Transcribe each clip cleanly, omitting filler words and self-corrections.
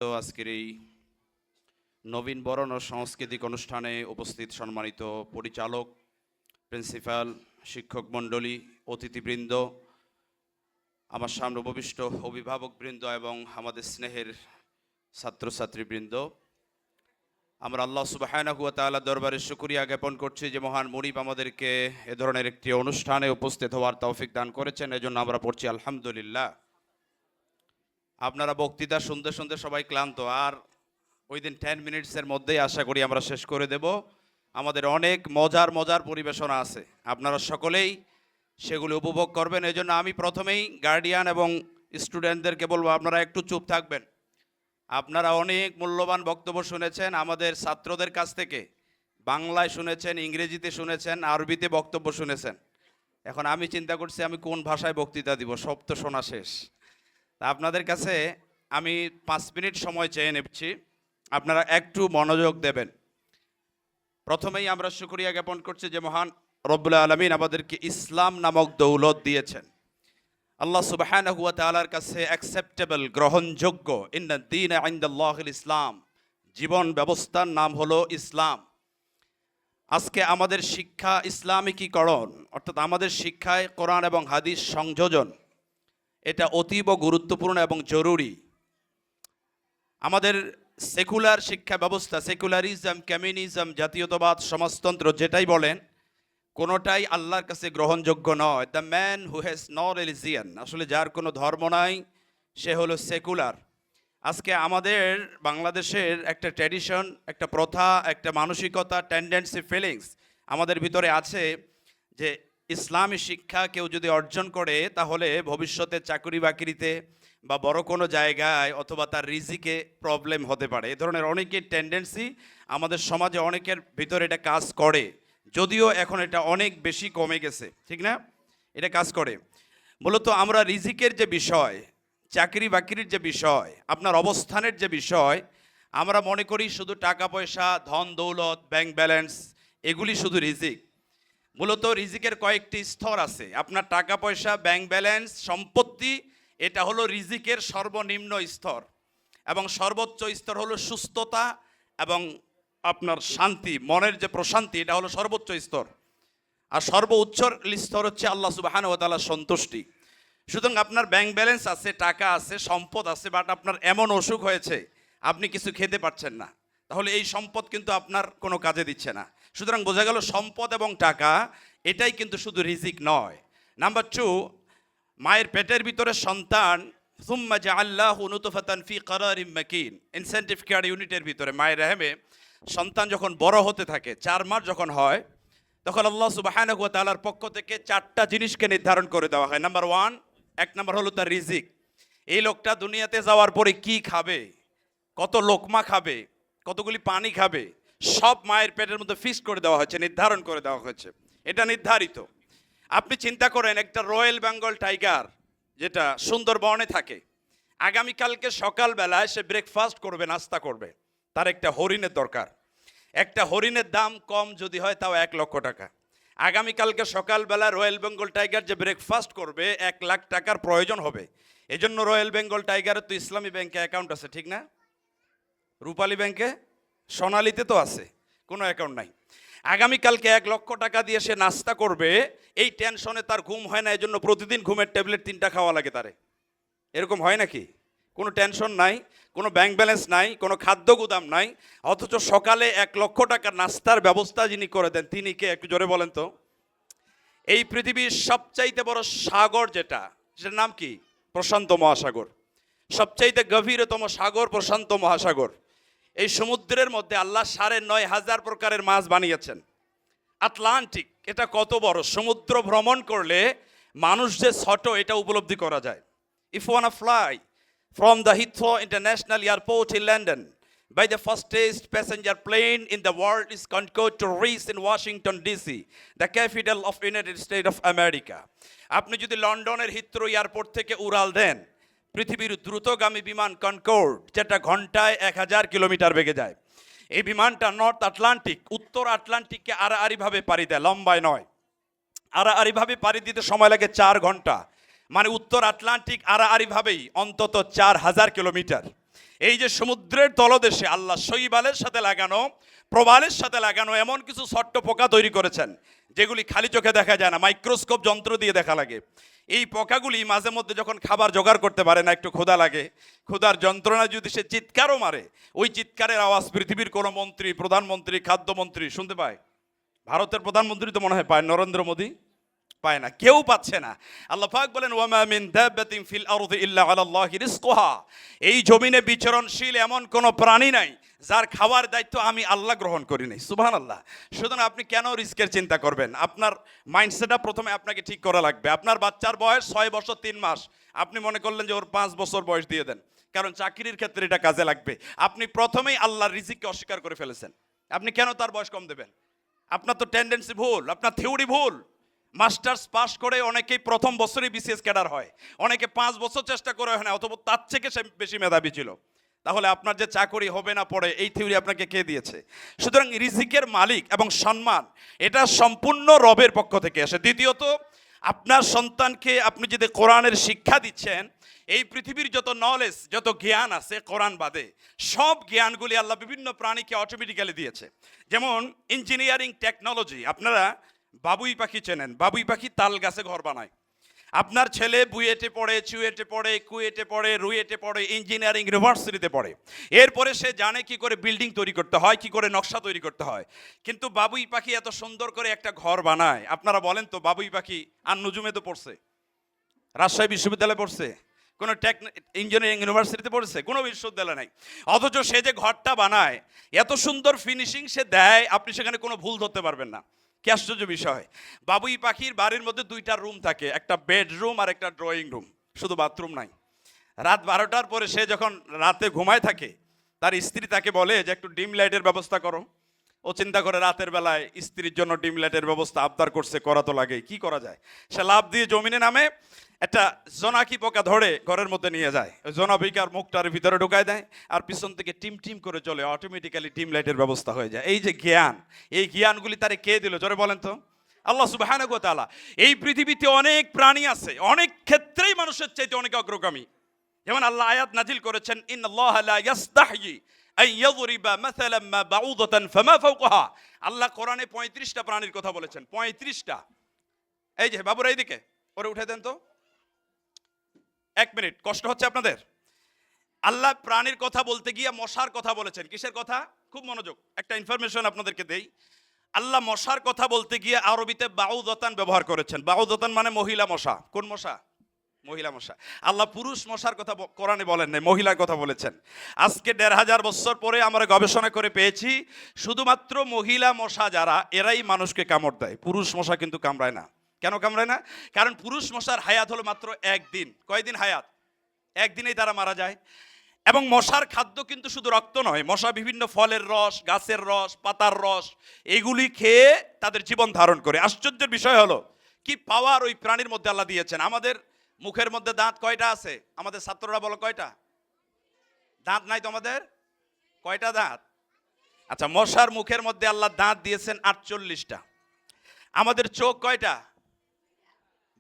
তো আজকের এই নবীন বরণ ও সাংস্কৃতিক অনুষ্ঠানে উপস্থিত সম্মানিত পরিচালক, প্রিন্সিপাল, শিক্ষক মণ্ডলী, অতিথিবৃন্দ, আমার সামনে উপবিষ্ট অভিভাবকবৃন্দ এবং আমাদের স্নেহের ছাত্রছাত্রীবৃন্দ, আমরা আল্লাহ সুবহানাহু ওয়া তাআলা দরবারে শুকরিয়া জ্ঞাপন করছি যে মহান মুনিব আমাদেরকে এ ধরনের একটি অনুষ্ঠানে উপস্থিত হওয়ার তৌফিক দান করেছেন। এজন্য আমরা পড়ছি আলহামদুলিল্লাহ। আপনারা বক্তৃতা শুনতে শুনতে সবাই ক্লান্ত, আর উইদিন 10 মিনিটসের মধ্যেই আশা করি আমরা শেষ করে দেব। আমাদের অনেক মজার মজার পরিবেশনা আছে, আপনারা সকলেই সেগুলো উপভোগ করবেন। এই জন্য আমি প্রথমেই গার্ডিয়ান এবং স্টুডেন্টদেরকে বলবো আপনারা একটু চুপ থাকবেন। আপনারা অনেক মূল্যবান বক্তব্য শুনেছেন আমাদের ছাত্রদের কাছ থেকে, বাংলায় শুনেছেন, ইংরেজিতে শুনেছেন, আরবিতে বক্তব্য শুনেছেন। এখন আমি চিন্তা করছি আমি কোন ভাষায় বক্তৃতা দিব, সব তো শোনা শেষ। তা আপনাদের কাছে আমি 5 মিনিট সময় চেয়ে নিচ্ছি, আপনারা একটু মনোযোগ দেবেন। প্রথমেই আমরা শুকরিয়া জ্ঞাপন করছি যে মহান রব্বুল আলামিন আমাদেরকে ইসলাম নামক দৌলত দিয়েছেন। আল্লাহ সুবহানাহু ওয়া তাআলার কাছে অ্যাকসেপ্টেবল, গ্রহণযোগ্য, ইন্নাদ দীন ইনদাল্লাহিল ইসলাম, জীবন ব্যবস্থার নাম হলো ইসলাম। আজকে আমাদের শিক্ষা ইসলামিকীকরণ, অর্থাৎ আমাদের শিক্ষায় কোরআন এবং হাদিস সংযোজন, এটা অতীব গুরুত্বপূর্ণ এবং জরুরি। আমাদের সেকুলার শিক্ষা ব্যবস্থা, সেকুলারিজম, কমিউনিজম, জাতীয়তাবাদ, সমাজতন্ত্র যেটাই বলেন, কোনোটাই আল্লাহর কাছে গ্রহণযোগ্য নয়। The man who has no religion, আসলে যার কোনো ধর্ম নাই, সে হলো সেকুলার। আজকে আমাদের বাংলাদেশের একটা ট্র্যাডিশন, একটা প্রথা, একটা মানসিকতা, টেন্ডেন্সি, ফিলিংস আমাদের ভিতরে আছে যে ইসলামী শিক্ষা কেউ যদি অর্জন করে তাহলে ভবিষ্যতে চাকরি বাকরিতে বা বড় কোনো জায়গায় অথবা তার রিজিকে প্রবলেম হতে পারে। এ ধরনের অনেকের টেন্ডেন্সি আমাদের সমাজে অনেকের ভিতরে এটা কাজ করে, যদিও এখন এটা অনেক বেশি কমে গেছে, ঠিক না? এটা কাজ করে। মূলত আমরা রিজিকের যে বিষয়, চাকরি বাকরির যে বিষয়, আপনার অবস্থানের যে বিষয়, আমরা মনে করি শুধু টাকা পয়সা, ধন দৌলত, ব্যাংক ব্যালেন্স, এগুলি শুধু রিজিক। মূলত রিজিকের কয়েকটি স্তর আছে। আপনার টাকা পয়সা, ব্যাংক ব্যালেন্স, সম্পত্তি, এটা হলো রিজিকের সর্বনিম্ন স্তর, এবং সর্বোচ্চ স্তর হলো সুস্থতা এবং আপনার শান্তি, মনের যে প্রশান্তি, এটা হলো সর্বোচ্চ স্তর। আর সর্বোচ্চ স্তর হচ্ছে আল্লাহ সুবহানাহু ওয়া তাআলার সন্তুষ্টি। সুতরাং আপনার ব্যাংক ব্যালেন্স আছে, টাকা আছে, সম্পদ আছে, বাট আপনার এমন অসুখ হয়েছে আপনি কিছু খেতে পারছেন না, তাহলে এই সম্পদ কিন্তু আপনার কোনো কাজে দিচ্ছে না। সুতরাং বোঝা গেল সম্পদ এবং টাকা এটাই কিন্তু শুধু রিজিক নয়। নাম্বার 2, মায়ের পেটের ভিতরে সন্তান, সুম্মা জাআলনাহু নুতফাতান ফি কারারিম মাকিন, ইনসেন্টিভ কেয়ার ইউনিটের ভিতরে মায়ের রেহেমে সন্তান যখন বড় হতে থাকে, 4 মাস যখন হয়, তখন আল্লাহ সুবহানাহু ওয়া তাআলার পক্ষ থেকে 4টা জিনিসকে নির্ধারণ করে দেওয়া হয়। নাম্বার 1, 1 নম্বর হলো তার রিজিক। এই লোকটা দুনিয়াতে যাওয়ার পরে কি খাবে, কত লোকমা খাবে, কতগুলি পানি খাবে, সব মায়ের পেটের মধ্যে ফিক্স করে দেওয়া হয়েছে, নির্ধারণ করে দেওয়া হয়েছে, এটা নির্ধারিত। আপনি চিন্তা করেন একটা রয়্যাল বেঙ্গল টাইগার যেটা সুন্দরবনে থাকে, আগামীকালকে সকালবেলায় সে ব্রেকফাস্ট করবে, নাস্তা করবে, তার একটা হরিণের দরকার। একটা হরিণের দাম কম যদি হয় তাও 1 লক্ষ টাকা। আগামীকালকে সকালবেলা রয়্যাল বেঙ্গল টাইগার যে ব্রেকফাস্ট করবে 1 লাখ টাকার প্রয়োজন হবে। এই জন্য রয়্যাল বেঙ্গল টাইগারের তো ইসলামী ব্যাংকে অ্যাকাউন্ট আছে, ঠিক না? রূপালী ব্যাংকে, সোনালীতে তো আছে, কোনো অ্যাকাউন্ট নাই। আগামীকালকে 1 লক্ষ টাকা দিয়ে সে নাস্তা করবে, এই টেনশনে তার ঘুম হয় না, এই জন্য প্রতিদিন ঘুমের ট্যাবলেট 3টা খাওয়া লাগে তারে। এরকম হয় নাকি? কোনো টেনশন নাই, কোনো ব্যাংক ব্যালেন্স নাই, কোনো খাদ্য গুদাম নাই, অথচ সকালে 1 লক্ষ টাকার নাস্তার ব্যবস্থা যিনি করে দেন তিনি কে? একটু জোরে বলেন তো। এই পৃথিবীর সবচাইতে বড় সাগর যেটা, সেটার নাম কি? প্রশান্ত মহাসাগর। সবচাইতে গভীরতম সাগর প্রশান্ত মহাসাগর। এই সমুদ্রের মধ্যে আল্লাহ 9,500 প্রকারের মাছ বানিয়েছেন। আটলান্টিক, এটা কত বড়! সমুদ্র ভ্রমণ করলে মানুষ যে ছোট এটা উপলব্ধি করা যায়। If you wanna fly from the Heathrow International Airport in London by the fastest passenger plane in the world is Concorde to reach in Washington DC, the capital of United States of America. আপনি যদি লন্ডনের Heathrow airport থেকে উড়াল দেন, পৃথিবীর দ্রুতগামী বিমান Concord, যেটা ঘন্টায় 1000 কিলোমিটার বেগে যায়, এই বিমানটা নর্থ আটলান্টিক, উত্তর আটলান্টিককে আড়াআড়িভাবে পাড়ি দেয়, লম্বায় নয়, আড়াআড়িভাবে পাড়ি দিতে সময় লাগে 4 ঘন্টা। মানে উত্তর আটলান্টিক আড়াআড়িভাবেই অন্তত 4000 কিলোমিটার। এই যে সমুদ্রের তলদেশে আল্লাহ শৈবালের সাথে লাগানো, প্রবালের সাথে লাগানো এমন কিছু ছোট্ট পোকা তৈরি করেছেন যেগুলি খালি চোখে দেখা যায় না, মাইক্রোস্কোপ যন্ত্র দিয়ে দেখা লাগে। এই পোকাগুলি মাঝে মধ্যে যখন খাবার জোগাড় করতে পারে না, একটু ক্ষুধা লাগে, ক্ষুধার যন্ত্রণা যদি সে চিৎকারও মারে, ওই চিৎকারের আওয়াজ পৃথিবীর কোনো মন্ত্রী, প্রধানমন্ত্রী, খাদ্যমন্ত্রী শুনতে পায়? ভারতের প্রধানমন্ত্রী তো মনে হয় পায়, নরেন্দ্র মোদী পায় না, কেউ পাচ্ছে না। আল্লাহ পাক বলেন ওয়ামা মিন দাব্বাতিন ফিল আরদি ইল্লা আলাল্লাহি রিজকুহা, এই জমিনে বিচরণশীল এমন কোনো প্রাণী নাই যার খাওয়ার দায়িত্ব আমি আল্লাহ গ্রহণ করি নাই। সুবহানাল্লাহ। সুতরাং আপনি কেন রিস্কের চিন্তা করবেন? আপনার মাইন্ডসেটটা প্রথমে আপনাকে ঠিক করা লাগবে। আপনার বাচ্চার বয়স 6 বছর 3 মাস, আপনি মনে করলেন যে ওর 5 বছর বয়স দিয়ে দেন, কারণ চাকরির ক্ষেত্রে এটা কাজে লাগবে। আপনি প্রথমেই আল্লাহর রিজিককে অস্বীকার করে ফেলেছেন। আপনি কেন তার বয়স কম দেবেন? আপনার তো টেন্ডেন্সি ভুল, আপনার থিওরি ভুল। মাস্টার্স পাস করে অনেকেই প্রথম বছরই বিসিএস ক্যাডার হয়, অনেকে 5 বছর চেষ্টা করে হয় না, অথবা তার থেকে সে বেশি মেধাবী ছিল। তাহলে আপনার যে চাকরি হবে না পড়ে, এই থিওরি আপনাকে কে দিয়েছে? সুতরাং রিজিকের মালিক এবং সম্মান এটা সম্পূর্ণ রবের পক্ষ থেকে আসে। দ্বিতীয়ত, আপনার সন্তানকে আপনি যদি কোরআনের শিক্ষা দিচ্ছেন, এই পৃথিবীর যত নলেজ, যত জ্ঞান আছে কোরআন বাদে, সব জ্ঞানগুলি আল্লাহ বিভিন্ন প্রাণীকে অটোমেটিক্যালি দিয়েছে। যেমন ইঞ্জিনিয়ারিং টেকনোলজি, আপনারা বাবুই পাখি চেনেন? বাবুই পাখি তাল গাছে ঘর বানায়। আপনার ছেলে বুয়েটে পড়ে, চুয়েটে পড়ে, কুয়েটে পড়ে, রুয়েটে পড়ে, ইঞ্জিনিয়ারিং ইউনিভার্সিটিতে পড়ে, এরপরে সে জানে কি করে বিল্ডিং তৈরি করতে হয়, কি করে নকশা তৈরি করতে হয়। কিন্তু বাবুই পাখি এত সুন্দর করে একটা ঘর বানায়। আপনারা বলেন তো, বাবুই পাখি আর নজুমে তো পড়ছে, রাজশাহী বিশ্ববিদ্যালয়ে পড়ছে, কোনো ইঞ্জিনিয়ারিং ইউনিভার্সিটিতে পড়ছে? কোনো বিশ্ববিদ্যালয় নাই। অথচ সে যে ঘরটা বানায়, এত সুন্দর ফিনিশিং সে দেয়, আপনি সেখানে কোনো ভুল ধরতে পারবেন না। কি আশ্চর্য বিষয়! বাবুই পাখির বাড়ির মধ্যে 2টা রুম থাকে, একটা বেডরুম আর একটা ড্রয়িং রুম, শুধু বাথরুম নাই। রাত 12টার পরে সে যখন রাতে ঘুমায় থাকে, তার স্ত্রী তাকে বলে যে একটু ডিম লাইটের ব্যবস্থা করো। ও চিন্তা করে রাতের বেলায় স্ত্রীর জন্য ডিম লাইটের ব্যবস্থা আবদার করছে, করা তো লাগে, কি করা যায়? সে লাফ দিয়ে জমিনে নামে, একটা জোনাকি পোকা ধরে ঘরের মধ্যে নিয়ে যায়, ওই জোনাকিকার মুখটার ভিতরে ঢুকায় দেয়, আর পিছন থেকে টিম টিম করে চলে, অটোমেটিক্যালি ডিম লাইটের ব্যবস্থা হয়ে যায়। এই যে জ্ঞান, এই জ্ঞানগুলি তারে কে দিল? জোরে বলেন তো। আল্লাহ সুবহানাহু ওয়া তাআলা। এই পৃথিবীতে অনেক প্রাণী আছে, অনেক ক্ষেত্রেই মানুষের চাইতে অনেক অগ্রগামী। যেমন আল্লাহ আয়াত নাজিল করেছেন, ইন্নাল্লাহা লা ইস্তাহয়ি আন ইয়াদরিবা মাসালান মা বাউদাতান ফামা ফাওকাহা। আল্লাহ কোরআনে 35টা প্রাণীর কথা বলেছেন, 35টা। এই যে বাবুরা এইদিকে, ওরে উঠে দেন তো, 1 মিনিট, কষ্ট হচ্ছে আপনাদের? আল্লাহ প্রাণীর কথা বলতে গিয়ে মশার কথা বলেছেন। কিসের কথা? খুব মনোযোগ, একটা ইনফরমেশন আপনাদেরকে দেই। আল্লাহ মশার কথা বলতে গিয়ে আরবিতে বাউদাতান ব্যবহার করেছেন। বাউদাতান মানে মহিলা মশা। কোন মশা? মহিলা মশা। আল্লাহ পুরুষ মশার কথা কোরআনে বলেন নাই, মহিলার কথা বলেছেন। আজকে 1500 বছর পরে আমরা গবেষণা করে পেয়েছি, শুধুমাত্র মহিলা মশা যারা, এরাই মানুষকে কামড় দেয়, পুরুষ মশা কিন্তু কামড়ায় না। কেন কামড়ায় না? কারণ পুরুষ মশার হায়াত হলো মাত্র 1 দিন। কয়দিন হায়াত? 1 দিনেই তারা মারা যায়। এবং মশার খাদ্য কিন্তু শুধু রক্ত নয়, মশা বিভিন্ন ফলের রস, গাছের রস, পাতার রস, এগুলি খেয়ে তাদের জীবন ধারণ করে। আশ্চর্যের বিষয় হলো, কি পাওয়ার ওই প্রাণীর মধ্যে আল্লাহ দিয়েছেন। আমাদের মুখের মধ্যে দাঁত কয়টা আছে? আমাদের ছাত্ররা বলো কয়টা? দাঁত নাই তো আমাদের? কয়টা দাঁত? আচ্ছা, মশার মুখের মধ্যে আল্লাহ দাঁত দিয়েছেন 48টা। আমাদের চোখ কয়টা?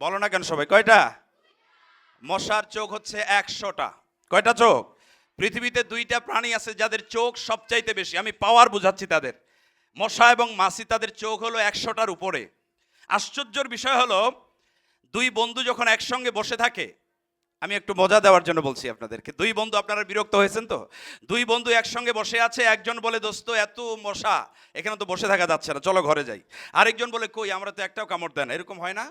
বলো না কেন সবাই, কয়টা? মশার চোখ হচ্ছে 100টা। কয়টা চোখ? পৃথিবীতে 2টা প্রাণী আছে যাদের চোখ সবচাইতে বেশি, আমি পাওয়ার বুঝাচ্ছি তাদের। মশা এবং মাছি, তাদের চোখ হলো 100টার উপরে। আশ্চর্যের বিষয় হলো, 2 বন্ধু যখন একসঙ্গে বসে থাকে, আমি একটু মজা দেওয়ার জন্য বলছি আপনাদেরকে, 2 বন্ধু, আপনারা বিরক্ত হয়েছেন তো? 2 বন্ধু একসঙ্গে বসে আছে, একজন বলে দোস্ত এত মশা, এখানে তো বসে থাকা যাচ্ছে না, চলো ঘরে যাই। আরেকজন বলে কই, আমরা তো একটাও কামড় দেয় না। এরকম হয় না?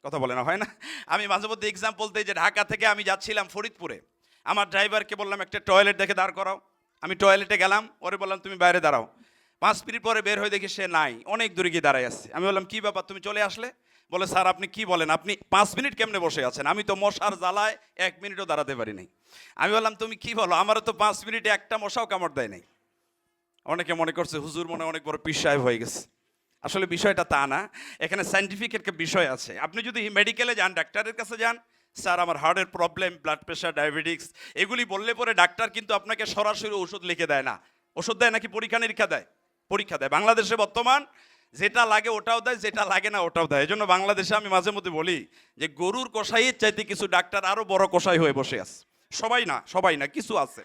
কথা বলে না, হয় না? আমি মাঝে মধ্যে এক্সাম্পল দিই যে ঢাকা থেকে আমি যাচ্ছিলাম ফরিদপুরে, আমার ড্রাইভারকে বললাম একটা টয়লেট দেখে দাঁড় করাও। আমি টয়লেটে গেলাম, ওরে বললাম তুমি বাইরে দাঁড়াও। 5 মিনিট পরে বের হয়ে দেখি সে নাই, অনেক দূরে গিয়ে দাঁড়ায় আছে। আমি বললাম কি ব্যাপার, তুমি চলে আসলে? বলে স্যার আপনি কি বলেন, আপনি 5 মিনিট কেমনে বসে আছেন? আমি তো মশার জ্বালায় 1 মিনিটও দাঁড়াতে পারি নাই। আমি বললাম তুমি কি বলো, আমারও তো 5 মিনিটে একটা মশাও কামড় দেয় নাই। অনেকে মনে করছে হুজুর মনে অনেক বড় পীর সাহেব হয়ে গেছে। আসলে বিষয়টা তা না, এখানে সায়েন্টিফিক একটা বিষয় আছে। আপনি যদি মেডিকেলে যান, ডাক্তারের কাছে যান, স্যার আমার হার্টের প্রবলেম, ব্লাড প্রেশার, ডায়াবেটিক্স, এগুলি বললে পরে ডাক্তার কিন্তু আপনাকে সরাসরি ওষুধ লিখে দেয় না। ওষুধ দেয় নাকি পরীক্ষা নিরীক্ষা দেয়? পরীক্ষা দেয়। বাংলাদেশে বর্তমান যেটা লাগে ওটাও দেয়, যেটা লাগে না ওটাও দেয়। এই জন্য বাংলাদেশে আমি মাঝে মধ্যে বলি যে গরুর কষাইয়ের চাইতে কিছু ডাক্তার আরো বড় কষাই হয়ে বসে আছে। সবাই না, সবাই না, কিছু আছে।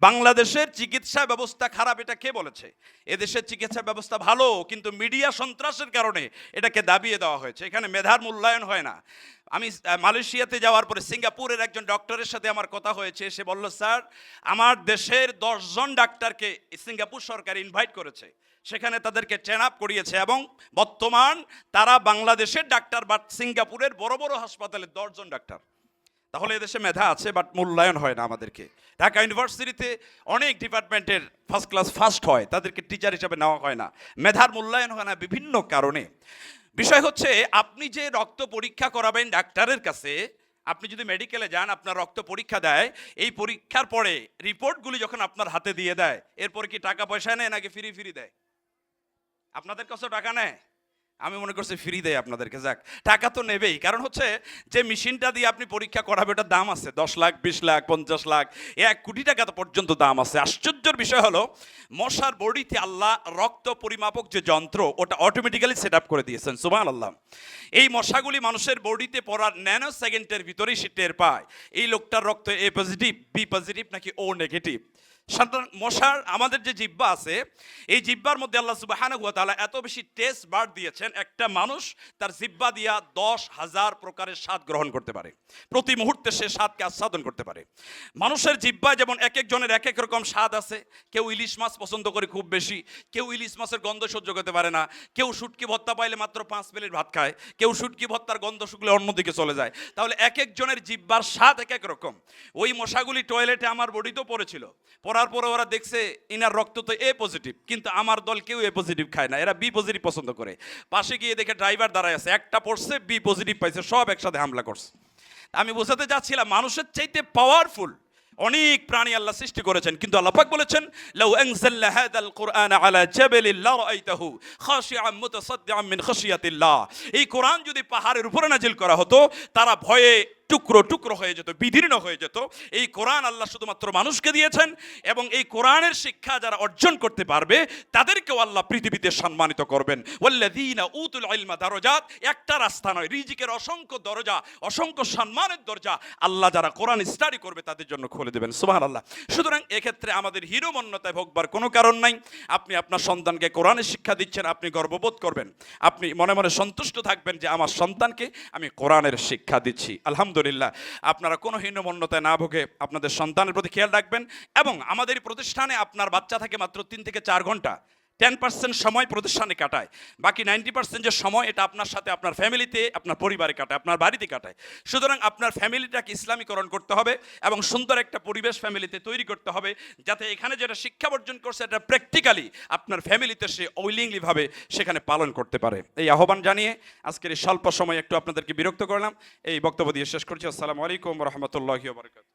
বাংলাদেশের চিকিৎসা ব্যবস্থা খারাপ এটা কে বলেছে? এদেশের চিকিৎসা ব্যবস্থা ভালো, কিন্তু মিডিয়া সন্ত্রাসের কারণে এটাকে দাবিয়ে দেওয়া হয়েছে। এখানে মেধার মূল্যায়ন হয় না। আমি মালয়েশিয়াতে যাওয়ার পরে সিঙ্গাপুরের একজন ডক্টরের সাথে আমার কথা হয়েছে। সে বলল, স্যার আমার দেশের 10 জন ডাক্তারকে সিঙ্গাপুর সরকার ইনভাইট করেছে, সেখানে তাদেরকে ট্রেন আপ করিয়েছে এবং বর্তমান তারা বাংলাদেশের ডাক্তার, বাট সিঙ্গাপুরের বড় বড় হাসপাতালে 10 জন ডাক্তার। তাহলে এদেশে মেধা আছে, বাট মূল্যায়ন হয় না আমাদেরকে। ঢাকা ইউনিভার্সিটিতে অনেক ডিপার্টমেন্টের ফার্স্ট ক্লাস ফার্স্ট হয়, তাদেরকে টিচার হিসেবে নেওয়া হয় না। মেধার মূল্যায়ন হয় না বিভিন্ন কারণে। বিষয় হচ্ছে, আপনি যে রক্ত পরীক্ষা করাবেন ডাক্তারের কাছে, আপনি যদি মেডিকেলে যান, আপনার রক্ত পরীক্ষা দেয়, এই পরীক্ষার পরে রিপোর্টগুলি যখন আপনার হাতে দিয়ে দেয়, এরপরে কি টাকা পয়সা নেয় নাকি ফ্রি ফ্রি দেয়? আপনাদের কাছেও টাকা নেয়? আমি মনে করছি ফ্রি দেয় আপনাদেরকে। যাক, টাকা তো নেবেই, কারণ হচ্ছে যে মেশিনটা দিয়ে আপনি পরীক্ষা করাবে ওটার দাম আছে 10 লাখ, 20 লাখ, 50 লাখ, 1 কোটি টাকা পর্যন্ত দাম আছে। আশ্চর্যের বিষয় হলো, মশার বডিতে আল্লাহ রক্ত পরিমাপক যে যন্ত্র, ওটা অটোমেটিক্যালি সেট আপ করে দিয়েছেন। সুবহানাল্লাহ। এই মশাগুলি মানুষের বডিতে পড়ার ন্যানো সেকেন্ডের ভিতরেই সে টের পায় এই লোকটার রক্ত এ পজিটিভ, বি পজিটিভ নাকি ও নেগেটিভ। মশার আমাদের যে জিহ্বা আছে, এই জিহ্বার মধ্যে আল্লাহ সুবহানাহু ওয়া তাআলা এত বেশি টেস্ট বার দিয়েছেন, একটা মানুষ তার জিহ্বা দিয়া 10,000 প্রকারের স্বাদ গ্রহণ করতে পারে, প্রতি মুহূর্তে সে স্বাদকে আস্বাদন করতে পারে। মানুষের জিহ্বায় যেমন এক একজনের এক এক রকম স্বাদ আছে। কেউ ইলিশ মাছ পছন্দ করে খুব বেশি, কেউ ইলিশ মাছের গন্ধ সহ্য করতে পারে না, কেউ শুটকি ভর্তা পাইলে মাত্র 5 প্লেট ভাত খায়, কেউ শুটকি ভর্তার গন্ধ শুকলে অন্যদিকে চলে যায়। তাহলে এক একজনের জিহ্বার স্বাদ এক এক রকম। ওই মশাগুলি টয়লেটে আমার বডিতেও পড়েছিল, পড়ার পরে ওরা দেখছে ইনার রক্ত তো এ পজিটিভ, কিন্তু আমার দল কেউ এ পজিটিভ খায় না, এরা বি পজিটিভ পছন্দ করে। পাশে গিয়ে দেখে ড্রাইভার দাঁড়ায় আছে, একটা পড়ছে বি পজিটিভ পাইছে, সব একসাথে হামলা করছে। আমি বোঝাতে যাচ্ছিলাম, মানুষের চাইতে পাওয়ারফুল অনেক প্রাণী আল্লাহ সৃষ্টি করেছেন, কিন্তু আল্লাহ পাক বলেছেন, লাউ আনজালনা হাযাল কুরআনা আলা জাবালিন লারাআইতাহু খাশিআন মুতাসাদ্দিআন মিন খাশিয়াতিল্লাহ। এই কোরআন যদি পাহাড়ের উপরে নাজিল করা হতো, তারা ভয়ে টুকরো টুকরো হয়ে যেত, বিদীর্ণ হয়ে যেত। এই কোরআন আল্লাহ শুধুমাত্র মানুষকে দিয়েছেন, এবং এই কোরআনের শিক্ষা যারা অর্জন করতে পারবে তাদেরকেও আল্লাহ পৃথিবীতে সম্মানিত করবেন। ওয়াল্লাযীনা উতুল ইলমা দারাজাত, একটা রাস্তা নয়, রিজিকের অসংখ্য দরজা, অসংখ্য সম্মানের দরজা আল্লাহ যারা কোরআন স্টাডি করবে তাদের জন্য খুলে দেবেন। সুবহানাল্লাহ। সুতরাং এক্ষেত্রে আমাদের হিরোমন্যতায় ভোগবার কোনো কারণ নাই। আপনি আপনার সন্তানকে কোরআনের শিক্ষা দিচ্ছেন, আপনি গর্ববোধ করবেন, আপনি মনে মনে সন্তুষ্ট থাকবেন যে আমার সন্তানকে আমি কোরআনের শিক্ষা দিচ্ছি। আলহামদুলিল্লাহ। আপনারা কোনো হীনমন্যতায় না ভোগে আপনাদের সন্তানের প্রতি খেয়াল রাখবেন। এবং আমাদের প্রতিষ্ঠানে আপনার বাচ্চা থাকে মাত্র 3 থেকে 4 ঘন্টা, 10% সময় প্রতিষ্ঠানে কাটায়, বাকি 90% যে সময় এটা আপনার সাথে, আপনার ফ্যামিলিতে, আপনার পরিবারে কাটায়, আপনার বাড়িতে কাটায়। সুতরাং আপনার ফ্যামিলিটাকে ইসলামীকরণ করতে হবে এবং সুন্দর একটা পরিবেশ ফ্যামিলিতে তৈরি করতে হবে, যাতে এখানে যেটা শিক্ষা অর্জন করছে এটা প্র্যাকটিক্যালি আপনার ফ্যামিলিতে সে উইলিংলিভাবে সেখানে পালন করতে পারে। এই আহ্বান জানিয়ে আজকের এই স্বল্প সময় একটু আপনাদেরকে বিরক্ত করলাম, এই বক্তব্য দিয়ে শেষ করছি। আসসালামু আলাইকুম ওয়া রাহমাতুল্লাহি ওয়া বারাকাতুহু।